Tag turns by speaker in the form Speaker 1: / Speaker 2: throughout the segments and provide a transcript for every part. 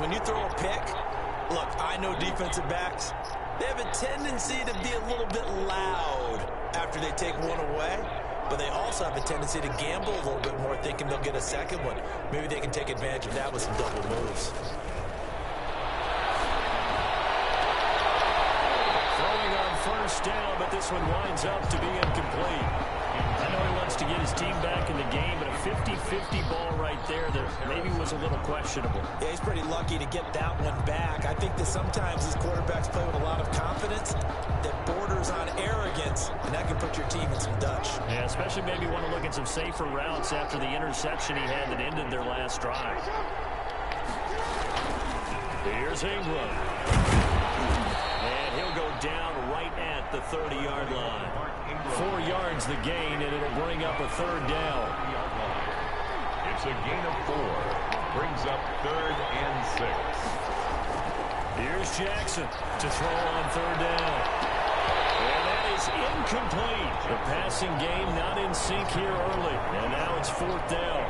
Speaker 1: when you throw a pick, look, I know defensive backs, they have a tendency to be a little bit loud after they take one away, but they also have a tendency to gamble a little bit more, thinking they'll get a second one. Maybe they can take advantage of that with some double moves.
Speaker 2: Throwing on first down, but this one winds up to be incomplete. I know he wants to get his team back in the game, but a 50-50 ball right there that maybe was a little questionable.
Speaker 1: Yeah, he's pretty lucky to get that one back. I think that sometimes these quarterbacks play with a lot of confidence that borders on arrogance, and that can put your team in some Dutch.
Speaker 2: Yeah, especially maybe want to look at some safer routes after the interception he had that ended their last drive. Here's Ingram. And he'll go down right at the 30-yard line. 4 yards the gain, and it'll bring up a third down.
Speaker 3: It's a gain of 4. Brings up 3rd and 6.
Speaker 2: Here's Jackson to throw on third down. And that is incomplete. The passing game not in sync here early. And now it's 4th down.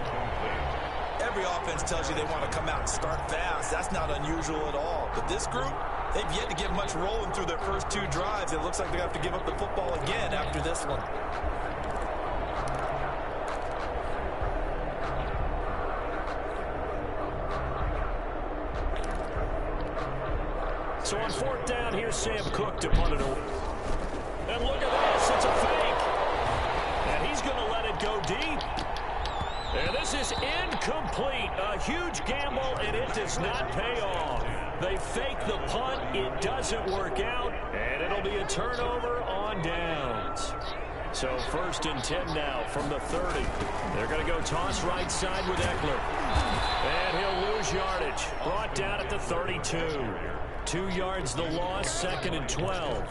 Speaker 1: Every offense tells you they want to come out and start fast. That's not unusual at all. But this group, they've yet to get much rolling through their first 2 drives. It looks like they have to give up the football again after this one.
Speaker 2: So on 4th down, here's Sam Cook to punt it over. And look at this, it's a fake. And he's going to let it go deep. And this is incomplete. A huge gamble, and it does not pay off. They fake the punt. It doesn't work out, and it'll be a turnover on downs. So 1st and 10 now from the 30. They're going to go toss right side with Eckler. And he'll lose yardage. Brought down at the 32. 2 yards the loss, 2nd and 12.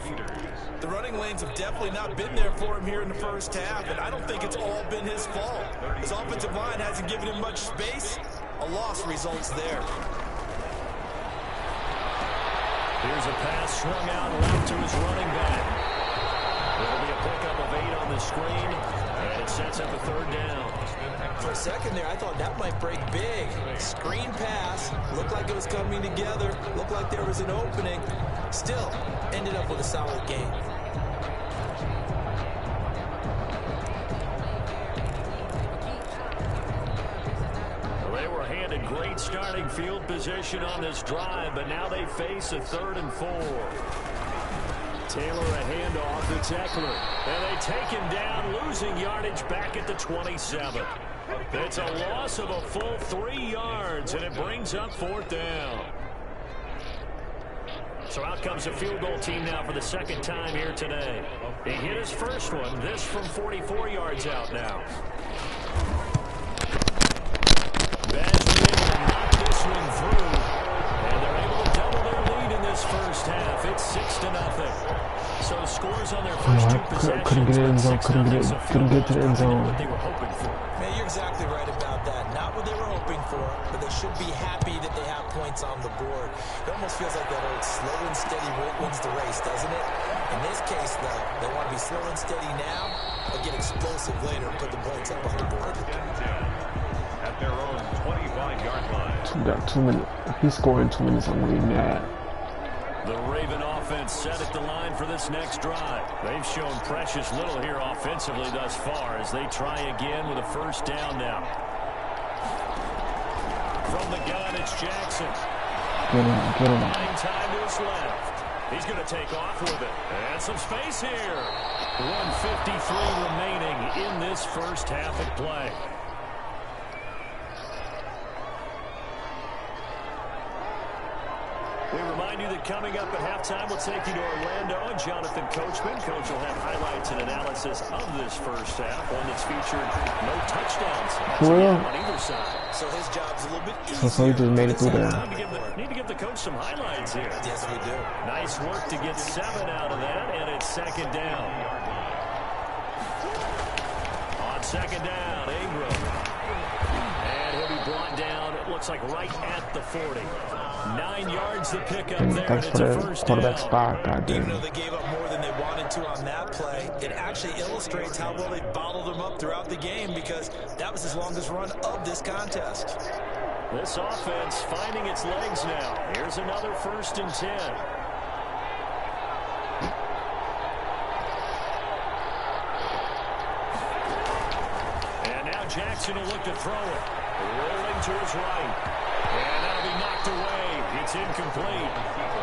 Speaker 1: The running lanes have definitely not been there for him here in the first half, and I don't think it's all been his fault. His offensive line hasn't given him much space. A loss results there.
Speaker 2: Here's a pass swung out left to his running back. It'll be a pickup of 8 on the screen, and it sets up a 3rd down.
Speaker 1: For a second there, I thought that might break big. Screen pass, looked like it was coming together, looked like there was an opening. Still, ended up with a solid game.
Speaker 2: Well, they were handed great starting field position on this drive, but now they face a 3rd and 4. Taylor a handoff. It's Eckler. And they take him down, losing yardage back at the 27. It's a loss of a full 3 yards, and it brings up 4th down. So out comes the field goal team now for the 2nd time here today. He hit his first one. This from 44 yards out now. Benjamin will knock this one through. And they're able to double their lead in this first half. It's 6-0. So scores on their first 2 possessions.
Speaker 4: Couldn't get in the zone. Couldn't get to the end zone.
Speaker 2: What they were hoping for.
Speaker 1: Man, you're exactly right about that. Not what they were hoping for, but they should be happy that they have points on the board. It almost feels like that old slow and steady wins the race, doesn't it? In this case, though, they want to be slow and steady now, but get explosive later and put the points up on the board.
Speaker 3: At their own 25-yard line.
Speaker 4: We got 2 minutes. If he scored in 2 minutes, I'm going to be mad.
Speaker 2: The Raven offense set at the line for this next drive. They've shown precious little here offensively thus far as they try again with a first down now. From the gun, it's Jackson.
Speaker 4: Get him.
Speaker 2: Buying time to his left. He's going to take off with it. And some space here. 1:53 remaining in this first half of play. We remind you that coming up at halftime, we'll take you to Orlando and Jonathan Coachman. Coach will have highlights and analysis of this first half, one that's featured no touchdowns on either side.
Speaker 1: So his job's a little bit easier.
Speaker 4: So he just made it through there.
Speaker 2: Need to give the coach some highlights here.
Speaker 1: Yes, we do.
Speaker 2: Nice work to get 7 out of that, and it's 2nd down. On 2nd down, Ingram. And he'll be brought down, it looks like right at the 40. 9 yards to pick up there, and it's a first down.
Speaker 1: Even though they gave up more than they wanted to on that play, it actually illustrates how well they bottled them up throughout the game, because that was his longest run of this contest.
Speaker 2: This offense finding its legs now. Here's another 1st and 10. And now Jackson will look to throw it. Rolling to his right. And that'll be knocked away. It's incomplete.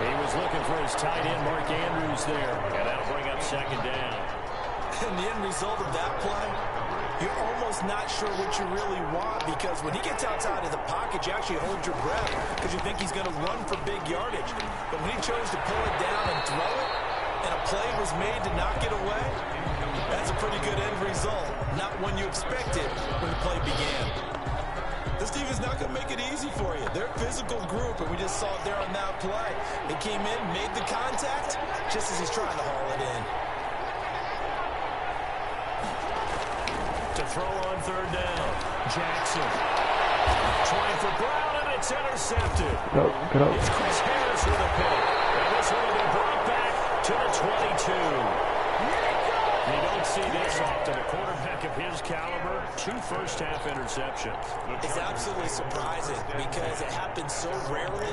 Speaker 2: He was looking for his tight end, Mark Andrews, there. And that'll bring up 2nd down.
Speaker 1: And the end result of that play, you're almost not sure what you really want, because when he gets outside of the pocket, you actually hold your breath because you think he's going to run for big yardage. But when he chose to pull it down and throw it, and a play was made to knock it away, that's a pretty good end result. Not one you expected when the play began. This team is not going to make it easy for you. They're a physical group, and we just saw it there on that play. They came in, made the contact, just as he's trying to haul it in.
Speaker 2: To throw on 3rd down. Jackson. Trying for Brown, and it's intercepted.
Speaker 4: Get up.
Speaker 2: It's Chris Harris with a pick. And this one will be brought back to the 22. You don't see this often. A quarterback of his caliber, 2 first-half interceptions.
Speaker 1: It's absolutely surprising because it happens so rarely.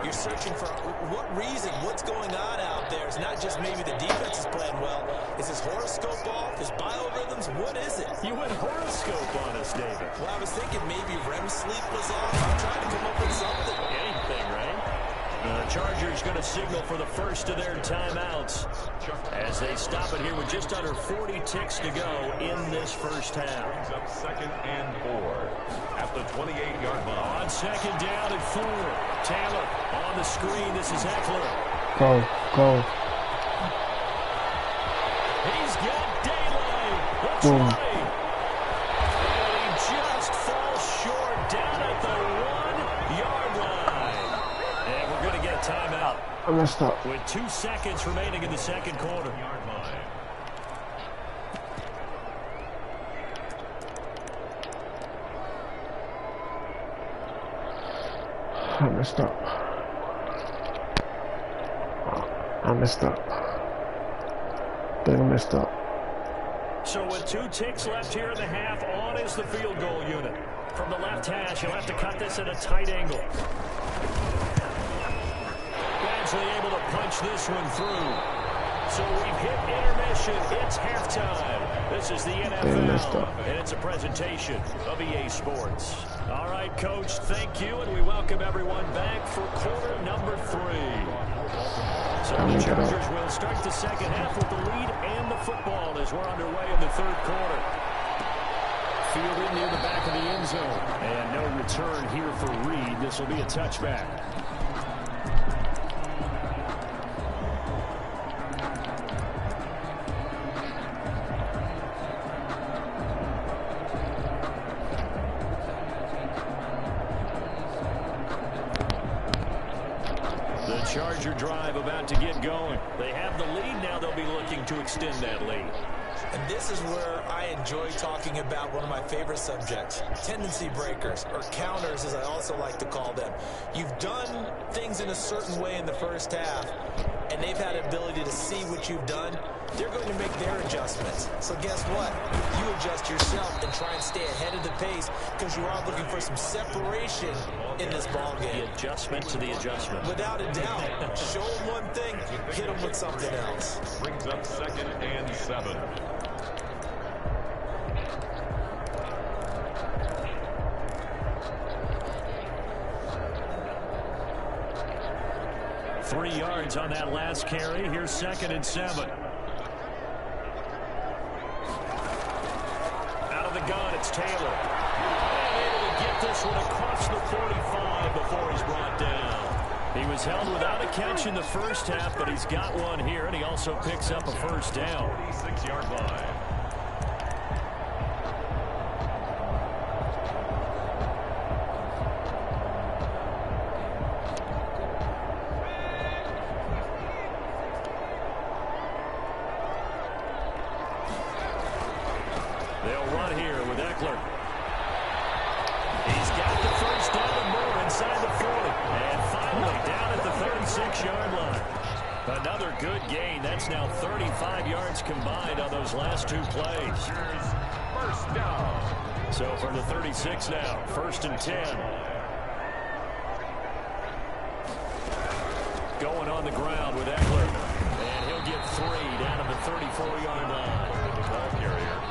Speaker 1: You're searching for what reason, what's going on out there. It's not just maybe the defense is playing well. Is his horoscope off? His biorhythms? What is it?
Speaker 2: You went horoscope on us, David.
Speaker 1: Well, I was thinking maybe REM sleep was off. I'm trying to come up with something.
Speaker 2: Anything, right? The Chargers going to signal for the first of their timeouts as they stop it here with just under 40 ticks to go in this first half.
Speaker 3: Brings up 2nd and 4 at the 28-yard line.
Speaker 2: On 2nd down and 4. Taylor on the screen. This is Eckler.
Speaker 4: Go.
Speaker 2: He's got daylight. The
Speaker 4: Boom.
Speaker 2: try. And he just falls short down at the 1-yard line. And we're going to get a timeout.
Speaker 4: I messed up.
Speaker 2: With 2 seconds remaining in the 2nd quarter.
Speaker 4: I messed up. I messed up.
Speaker 2: So with 2 ticks left here in the half, on is the field goal unit. From the left hash, he'll have to cut this at a tight angle. Badgley able to punch this one through. So we've hit intermission. It's halftime. This is the NFL, and it's a presentation of EA Sports. All right, Coach, thank you, and we welcome everyone back for quarter number 3. So the Chargers will start the 2nd half with the lead and the football as we're underway in the 3rd quarter. Fielded near the back of the end zone. And no return here for Reed. This will be a touchback. The Charger drive about to get going. They have the lead now. They'll be looking to extend that lead.
Speaker 1: And this is where I enjoy talking about one of my favorite subjects, tendency breakers, or counters as I also like to call them. You've done things in a certain way in the first half, and they've had the ability to see what you've done. They're going to make their adjustments. So guess what? You adjust yourself and try and stay ahead of the pace because you are looking for some separation in this ballgame.
Speaker 2: The adjustment to the adjustment.
Speaker 1: Without a doubt. Show them one thing, hit them with something else.
Speaker 3: Brings up 2nd and 7.
Speaker 2: Three yards on that last carry. Here's 2nd and 7. Out of the gun, it's Taylor. And able to get this one across the 45 before he's brought down. He was held without a catch in the first half, but he's got one here, and he also picks up a first down.
Speaker 3: 46-yard line.
Speaker 2: They'll run here with Eckler. He's got the first down and more inside the 40. And finally down at the 36-yard line. Another good gain. That's now 35 yards combined on those last 2 plays.
Speaker 3: First down.
Speaker 2: So from the 36 now, 1st and 10. Going on the ground with Eckler. And he'll get 3 down to the 34-yard line.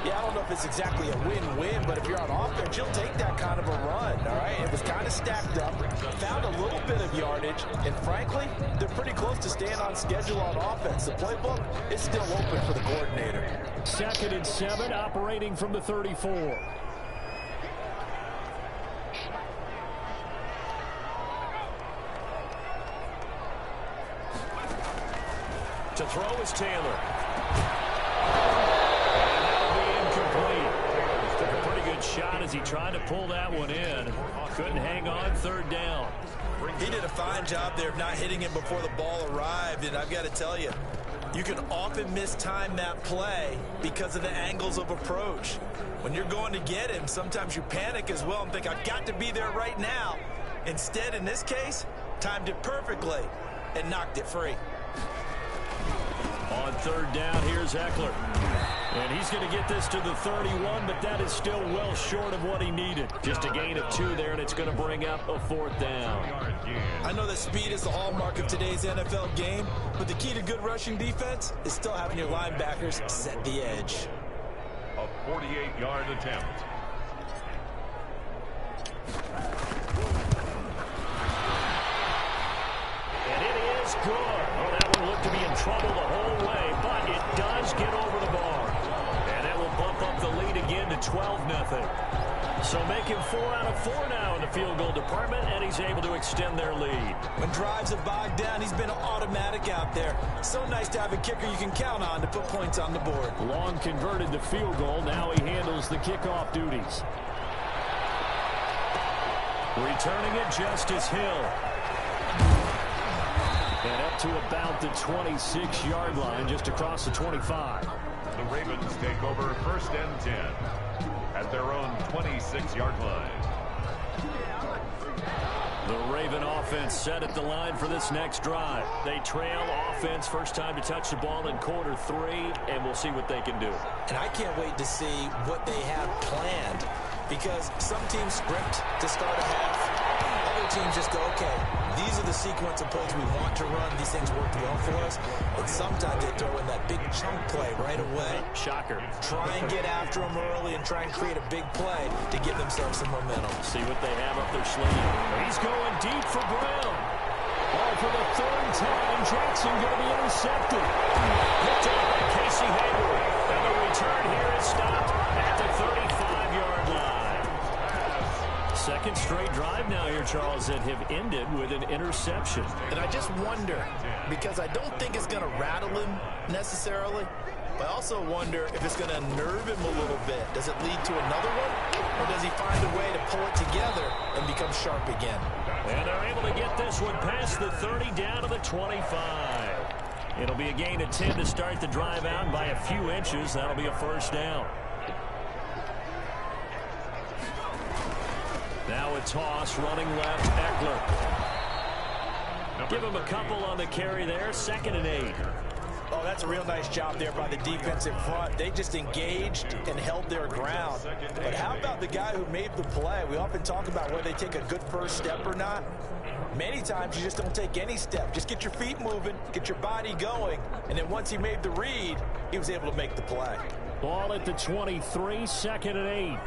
Speaker 1: Yeah, I don't know if it's exactly a win-win, but if you're on offense, you'll take that kind of a run, all right? It was kind of stacked up, found a little bit of yardage, and frankly, they're pretty close to staying on schedule on offense. The playbook is still open for the coordinator.
Speaker 2: 2nd and 7, operating from the 34. To throw is Taylor. And that'll be incomplete. Took a pretty good shot as he tried to pull that one in. Couldn't hang on, 3rd down.
Speaker 1: He did a fine job there of not hitting it before the ball arrived, and I've got to tell you, you can often mistime that play because of the angles of approach. When you're going to get him, sometimes you panic as well and think, I've got to be there right now. Instead, in this case, timed it perfectly and knocked it free.
Speaker 2: On 3rd down, here's Eckler. And he's going to get this to the 31, but that is still well short of what he needed. Just a gain of 2 there, and it's going to bring up a 4th down.
Speaker 1: I know that speed is the hallmark of today's NFL game, but the key to good rushing defense is still having your linebackers set the edge.
Speaker 3: A 48-yard attempt.
Speaker 2: And it is good. Oh, that one looked to be in trouble the whole way, but it does get over the bar. And that will bump up the lead again to 12-0. So making 4 out of 4 now in the field goal department, and he's able to extend their lead.
Speaker 1: When drives have bogged down, he's been automatic out there. So nice to have a kicker you can count on to put points on the board.
Speaker 2: Long converted the field goal. Now he handles the kickoff duties. Returning it, Justice Hill. And up to about the 26-yard line, just across the 25.
Speaker 3: The Ravens take over 1st and 10 at their own 26-yard line.
Speaker 2: The Raven offense set at the line for this next drive. They trail offense, first time to touch the ball in quarter 3, and we'll see what they can do.
Speaker 1: And I can't wait to see what they have planned, because some teams script to start a half. Other teams just go, okay, these are the sequence of plays we want to run. These things work well for us. And sometimes they throw in that big chunk play right away.
Speaker 2: Shocker.
Speaker 1: Try and get after them early and try and create a big play to give themselves some momentum.
Speaker 2: See what they have up their sleeve. He's going deep for Brown. Ball for the 3rd time. Jackson going to be intercepted. Picked up by Casey Hayward. And the return here is stopped at the 35-yard line. 2nd straight drive now here, Charles, that have ended with an interception.
Speaker 1: And I just wonder, because I don't think it's going to rattle him necessarily, but I also wonder if it's going to nerve him a little bit. Does it lead to another one, or does he find a way to pull it together and become sharp again?
Speaker 2: And they're able to get this one past the 30 down to the 25. It'll be a gain of 10 to start the drive out by a few inches. That'll be a 1st down. Now a toss, running left, Eckler. Give him a couple on the carry there, 2nd and 8.
Speaker 1: Oh, that's a real nice job there by the defense in front. They just engaged and held their ground. But how about the guy who made the play? We often talk about whether they take a good first step or not. Many times you just don't take any step. Just get your feet moving, get your body going, and then once he made the read, he was able to make the play.
Speaker 2: Ball at the 23, 2nd and 8.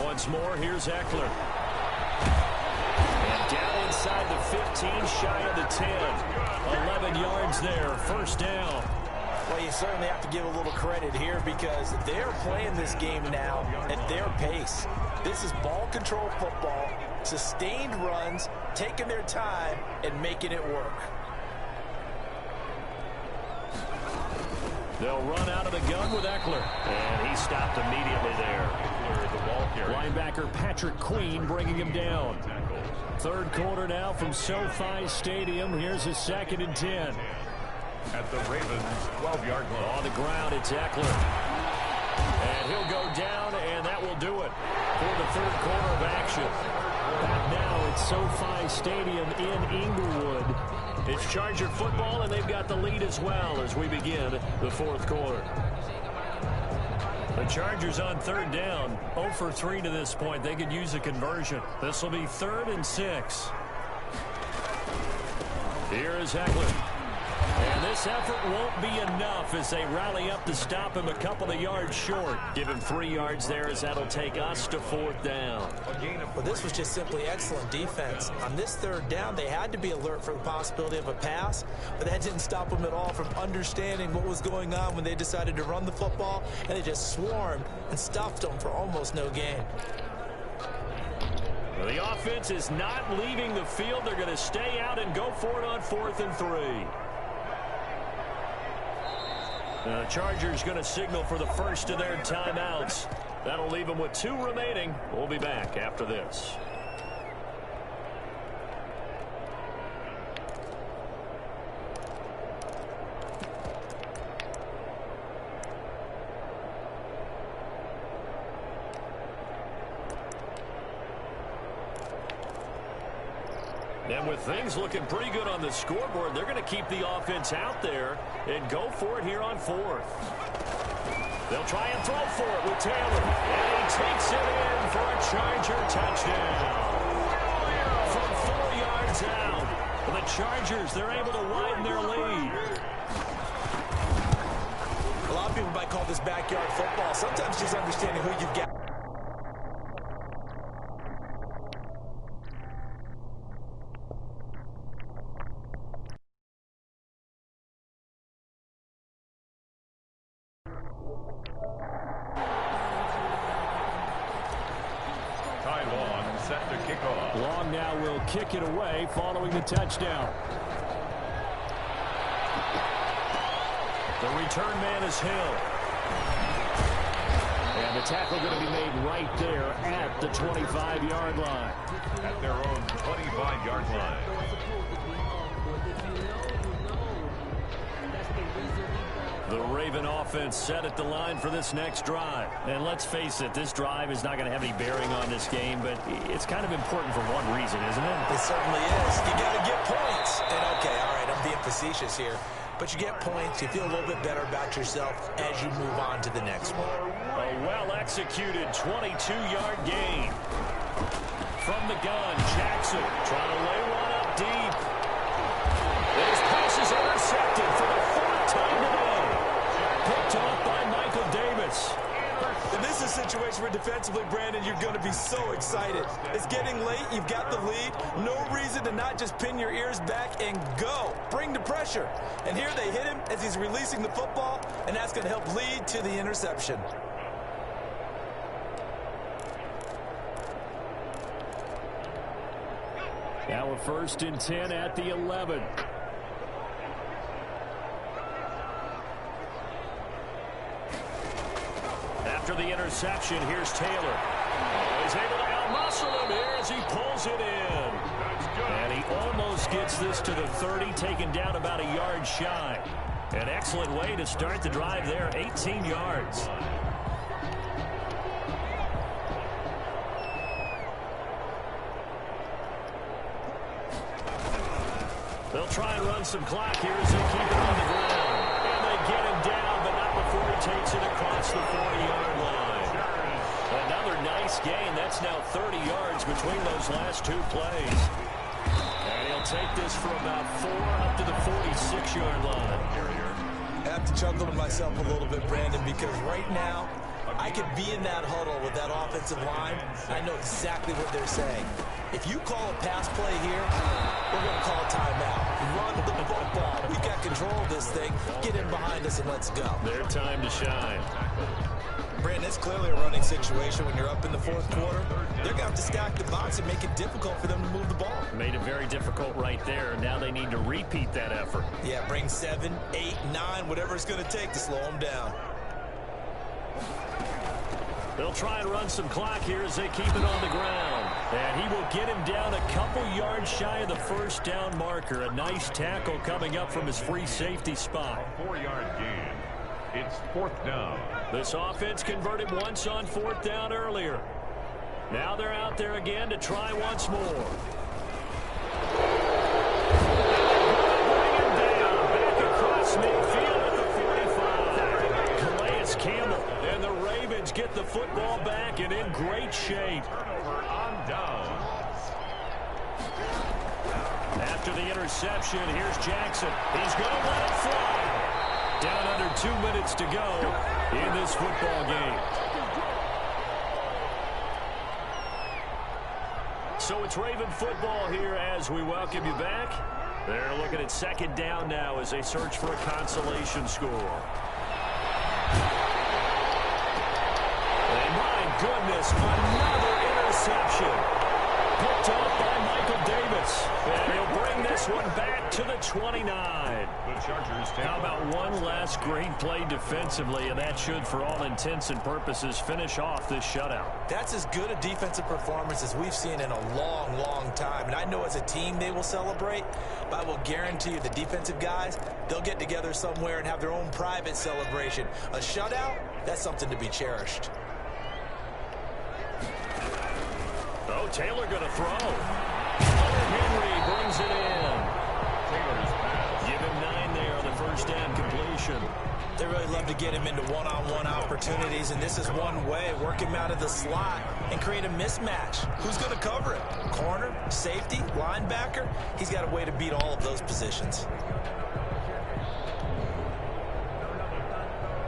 Speaker 2: Once more, here's Eckler. And down inside the 15, shy of the 10. 11 yards there, 1st down.
Speaker 1: Well, you certainly have to give a little credit here because they're playing this game now at their pace. This is ball control football, sustained runs, taking their time, and making it work.
Speaker 2: They'll run out of the gun with Eckler. And he stopped immediately there. Linebacker Patrick Queen bringing him down. 3rd quarter now from SoFi Stadium. Here's a 2nd and 10.
Speaker 3: At the Ravens' 12-yard line.
Speaker 2: On the ground, it's Eckler. And he'll go down, and that will do it for the 3rd quarter of action. Back now at SoFi Stadium in Inglewood. It's Charger football, and they've got the lead as well as we begin the 4th quarter. The Chargers on 3rd down, 0 for 3 to this point. They could use a conversion. This will be 3rd and 6. Here is Eckler. And this effort won't be enough as they rally up to stop him a couple of yards short. Give him 3 yards there as that'll take us to 4th down.
Speaker 1: Well, this was just simply excellent defense. On this 3rd down, they had to be alert for the possibility of a pass, but that didn't stop them at all from understanding what was going on when they decided to run the football, and they just swarmed and stuffed them for almost no gain.
Speaker 2: Well, the offense is not leaving the field. They're going to stay out and go for it on 4th and 3. The Chargers going to signal for the first of their timeouts. That'll leave them with 2 remaining. We'll be back after this. And with things looking pretty good on the scoreboard, they're going to keep the offense out there and go for it here on 4th. They'll try and throw for it with Taylor. And he takes it in for a Charger touchdown. From 4 yards out, the Chargers, they're able to widen their lead.
Speaker 1: A lot of people might call this backyard football. Sometimes just understanding who you've got.
Speaker 2: Long now will kick it away following the touchdown. The return man is Hill. And the tackle going to be made right there at the 25-yard line.
Speaker 3: At their own 25-yard line.
Speaker 2: The Raven offense set at the line for this next drive. And let's face it, this drive is not going to have any bearing on this game, but it's kind of important for one reason, isn't it?
Speaker 1: It certainly is. You got to get points. And okay, all right, I'm being facetious here. But you get points, you feel a little bit better about yourself as you move on to the next one.
Speaker 2: A well-executed 22-yard gain. From the gun, Jackson trying to lay one up deep. His pass is intercepted for the 4th time today. Picked off by Michael Davis.
Speaker 1: And this is a situation where defensively, Brandon, you're going to be so excited. It's getting late. You've got the lead. No reason to not just pin your ears back and go. Bring the pressure. And here they hit him as he's releasing the football, and that's going to help lead to the interception.
Speaker 2: Now a 1st and 10 at the 11. After the interception, here's Taylor. He's able to out-muscle him here as he pulls it in. And he almost gets this to the 30, taken down about a yard shy. An excellent way to start the drive there, 18 yards. They'll try and run some clock here as they keep it on the ground. And they get him down, but not before he takes it across the 40-yard line. Another nice gain. That's now 30 yards between those last 2 plays. And he'll take this for about 4 up to the 46-yard line.
Speaker 1: I have to chuckle to myself a little bit, Brandon, because right now I could be in that huddle with that offensive line. I know exactly what they're saying. If you call a pass play here, we're going to call a timeout. Run the football. We've got control of this thing. Get in behind us and let's go.
Speaker 2: Their time to shine.
Speaker 1: Brandon, it's clearly a running situation when you're up in the 4th quarter. They're going to have to stack the box and make it difficult for them to move the ball.
Speaker 2: Made it very difficult right there. Now they need to repeat that effort.
Speaker 1: Yeah, bring 7, 8, 9, whatever it's going to take to slow them down.
Speaker 2: They'll try and run some clock here as they keep it on the ground. And he will get him down a couple yards shy of the 1st down marker. A nice tackle coming up from his free safety spot.
Speaker 3: 4-yard gain. It's 4th down.
Speaker 2: This offense converted once on 4th down earlier. Now they're out there again to try once more. Bring him down. Back across midfield at the 45. Calais Campbell. And the Ravens get the football back and in great shape.
Speaker 3: Turnover on down.
Speaker 2: after the interception. Here's Jackson. He's going to let it fly. Down under 2 minutes to go in this football game. So it's Raven football here as we welcome you back. They're looking at second down now as they search for a consolation score. And my goodness, another interception. Picked up by Michael Davis. And he'll bring this one back to the 29.
Speaker 3: The Chargers take.
Speaker 2: How about one last great play defensively, and that should, for all intents and purposes, finish off this shutout.
Speaker 1: That's as good a defensive performance as we've seen in a long, long time. And I know as a team they will celebrate, but I will guarantee you the defensive guys, they'll get together somewhere and have their own private celebration. A shutout, that's something to be cherished.
Speaker 2: Oh, Taylor going to throw. Hunter Henry brings it in.
Speaker 3: Taylor's pass.
Speaker 2: Give him 9 there on the first down completion.
Speaker 1: They really love to get him into one-on-one opportunities, and this is one way. Work him out of the slot and create a mismatch. Who's going to cover it? Corner, safety, linebacker? He's got a way to beat all of those positions.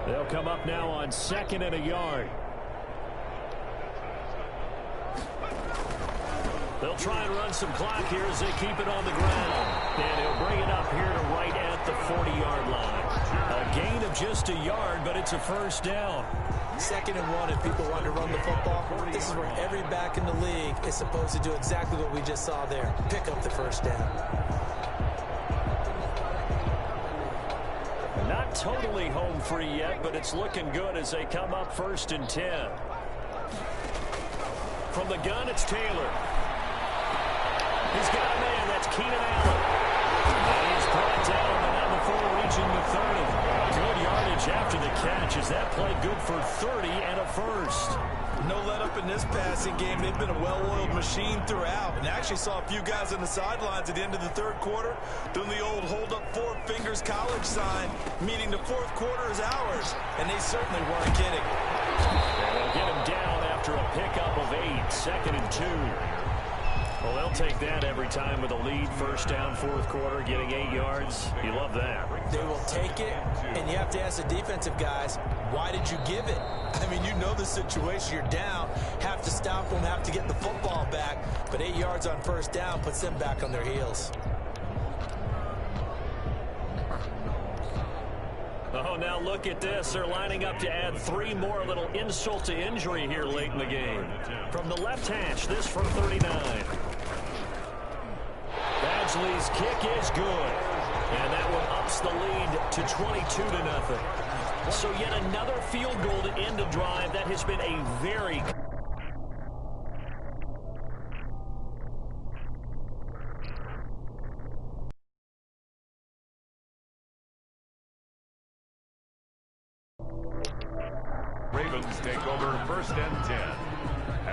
Speaker 2: They'll come up now on 2nd and a yard. They'll try and run some clock here as they keep it on the ground. And he'll bring it up here to right at the 40-yard line. A gain of just a yard, but it's a first down.
Speaker 1: 2nd and 1 if people want to run the football. This is where every back in the league is supposed to do exactly what we just saw there. Pick up the first down.
Speaker 2: Not totally home free yet, but it's looking good as they come up 1st and 10. From the gun, it's Taylor. He's got a man. That's Keenan Allen. And he's brought down, but not before reaching the 30. Good yardage after the catch. Is that play good for 30 and a first?
Speaker 1: No let up in this passing game. They've been a well-oiled machine throughout. And actually saw a few guys on the sidelines at the end of the 3rd quarter doing the old hold up 4 fingers college sign, meaning the 4th quarter is ours. And they certainly weren't kidding.
Speaker 2: And they'll get him down after a pickup of 8. 2nd and 2. Well, they'll take that every time with a lead. First down, 4th quarter, getting 8 yards. You love that.
Speaker 1: They will take it, and you have to ask the defensive guys, why did you give it? I mean, you know the situation. You're down, have to stop them, have to get the football back. But 8 yards on first down puts them back on their heels.
Speaker 2: Oh, now look at this. They're lining up to add 3 more. A little insult to injury here late in the game. From the left hash, this from 39. Badgley's kick is good. And that one ups the lead to 22-0. So yet another field goal to end a drive. That has been a very...
Speaker 3: Ravens take over 1st and 10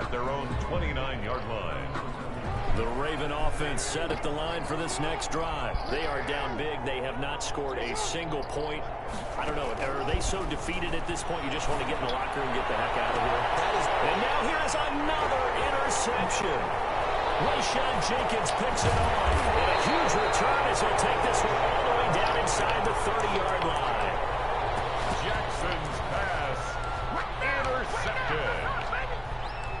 Speaker 3: at their own 29-yard line.
Speaker 2: The Raven offense set at the line for this next drive. They are down big. They have not scored a single point. I don't know. Are they so defeated at this point you just want to get in the locker room and get the heck out of here? And now here is another interception. Rayshon Jenkins picks it off. And a huge return as he'll take this one all the way down inside the 30-yard line.
Speaker 3: Jackson's pass intercepted.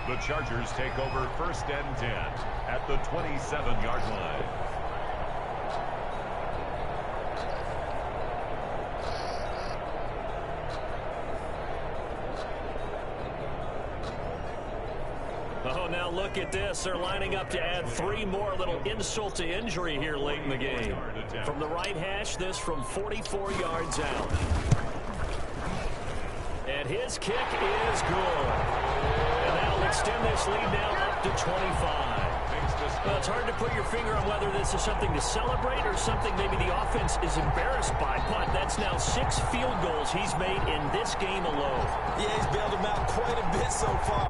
Speaker 3: The Chargers take over 1st and 10 at the 27-yard line.
Speaker 2: Oh, now look at this. They're lining up to add 3 more. A little insult to injury here late in the game. From the right hash, this from 44 yards out. And his kick is good. And that'll extend this lead now up to 25. Well, it's hard to put your finger on whether this is something to celebrate or something maybe the offense is embarrassed by. But that's now 6 field goals he's made in this game alone.
Speaker 1: Yeah, he's bailed them out quite a bit so far.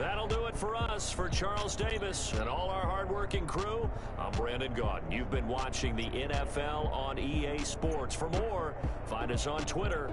Speaker 2: That'll do it for us. For Charles Davis and all our hardworking crew, I'm Brandon Gaudin. You've been watching the NFL on EA Sports. For more, find us on Twitter